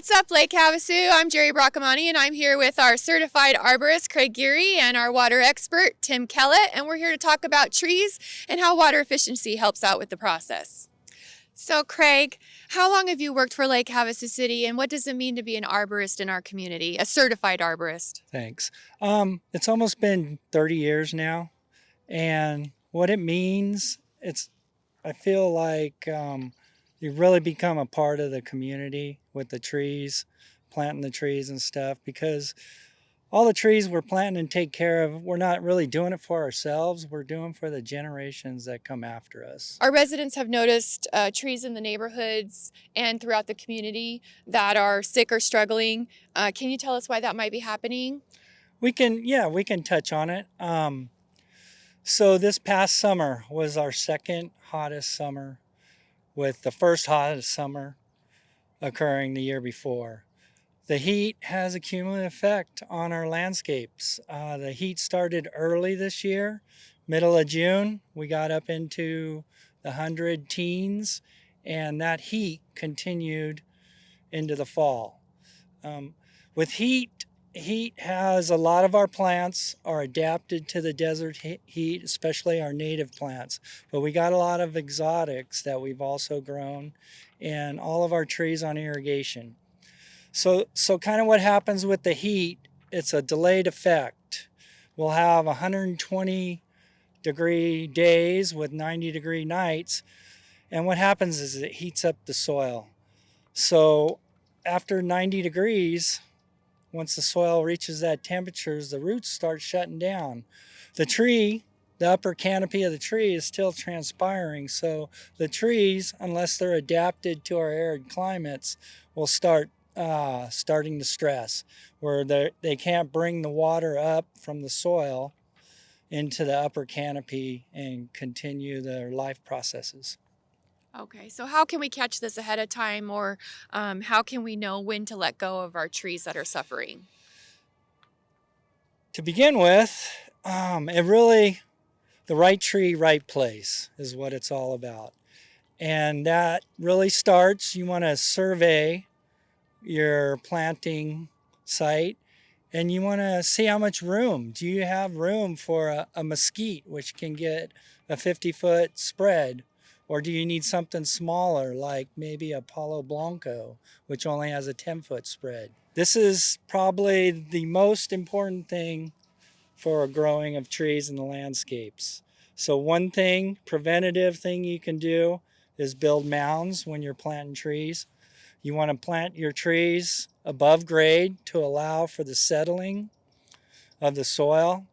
What's up, Lake Havasu? I'm Geary and I'm here with our certified arborist, Geary, and our water expert, Tim Kellett, and we're here to talk about trees and how water efficiency helps out with the process. So, Craig, how long have you worked for Lake Havasu City, and what does it mean to be an arborist in our community, a certified arborist? Thanks. It's almost been 30 years now, and what it means, I feel like you really become a part of the community with the trees, planting the trees and stuff, because all the trees we're planting and take care of, we're not really doing it for ourselves, we're doing for the generations that come after us. Our residents have noticed trees in the neighborhoods and throughout the community that are sick or struggling. Can you tell us why that might be happening? We can touch on it. So this past summer was our second hottest summer, with the first hottest summer occurring the year before. The heat has a cumulative effect on our landscapes. The heat started early this year, middle of June. We got up into the 100 teens, and that heat continued into the fall. With heat has a lot of our plants are adapted to the desert heat, especially our native plants. But we got a lot of exotics that we've also grown, and all of our trees on irrigation. So kind of what happens with the heat, it's a delayed effect. We'll have 120 degree days with 90 degree nights. And what happens is it heats up the soil. So after 90 degrees, once the soil reaches that temperature, the roots start shutting down. The upper canopy of the tree is still transpiring. So the trees, unless they're adapted to our arid climates, will starting to stress, where they can't bring the water up from the soil into the upper canopy and continue their life processes. Okay, so how can we catch this ahead of time, or how can we know when to let go of our trees that are suffering? To begin with, the right tree, right place is what it's all about. And that really starts, you want to survey your planting site, and you want to see how much room. Do you have room for a mesquite, which can get a 50-foot spread? Or do you need something smaller, like maybe a Palo Blanco, which only has a 10-foot spread? This is probably the most important thing for a growing of trees in the landscapes. So one preventative thing you can do is build mounds when you're planting trees. You want to plant your trees above grade to allow for the settling of the soil.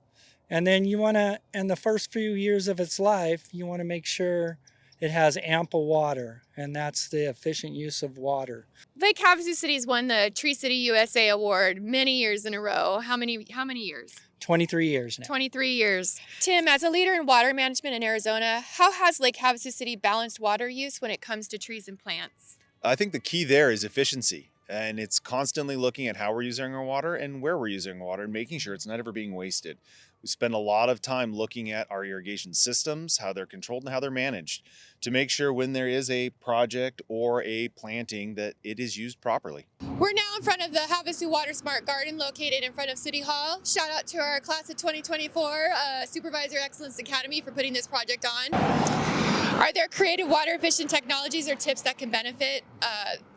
And then in the first few years of its life, you want to make sure it has ample water, and that's the efficient use of water. Lake Havasu City's won the Tree City USA Award many years in a row. How many years? 23 years now. 23 years. Tim, as a leader in water management in Arizona, how has Lake Havasu City balanced water use when it comes to trees and plants? I think the key there is efficiency, and it's constantly looking at how we're using our water and where we're using our water and making sure it's not ever being wasted. We spend a lot of time looking at our irrigation systems, how they're controlled and how they're managed, to make sure when there is a project or a planting that it is used properly. We're now in front of the Havasu Water Smart Garden located in front of City Hall. Shout out to our class of 2024 Supervisor Excellence Academy for putting this project on. Are there creative water efficient technologies or tips that can benefit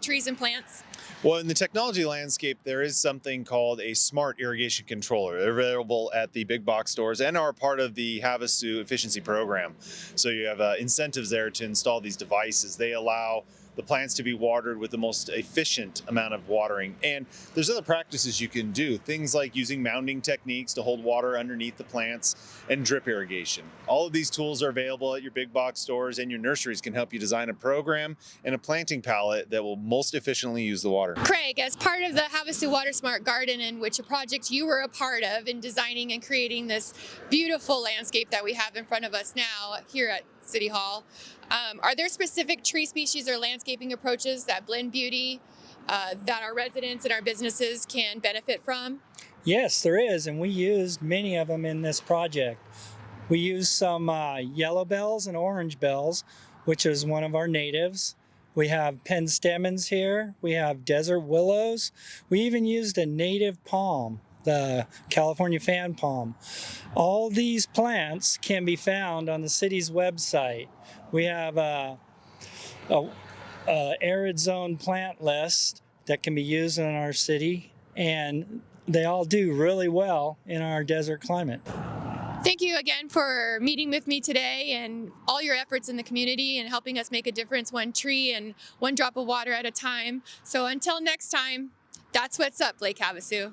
trees and plants? Well, in the technology landscape, there is something called a smart irrigation controller. They're available at the big box stores and are part of the Havasu efficiency program. So you have incentives there to install these devices. They allow the plants to be watered with the most efficient amount of watering. And there's other practices you can do, things like using mounding techniques to hold water underneath the plants and drip irrigation. All of these tools are available at your big box stores, and your nurseries can help you design a program and a planting palette that will most efficiently use the water. Craig, as part of the Havasu Water Smart Garden, in which a project you were a part of in designing and creating this beautiful landscape that we have in front of us now here at City Hall, are there specific tree species or landscaping approaches that blend beauty that our residents and our businesses can benefit from? Yes, there is, and we used many of them in this project. We used some yellow bells and orange bells, which is one of our natives. We have penstemons here. We have desert willows. We even used a native palm, the California fan palm. All these plants can be found on the city's website. We have a arid zone plant list that can be used in our city, and they all do really well in our desert climate. Thank you again for meeting with me today and all your efforts in the community and helping us make a difference one tree and one drop of water at a time. So until next time, that's what's up, Lake Havasu.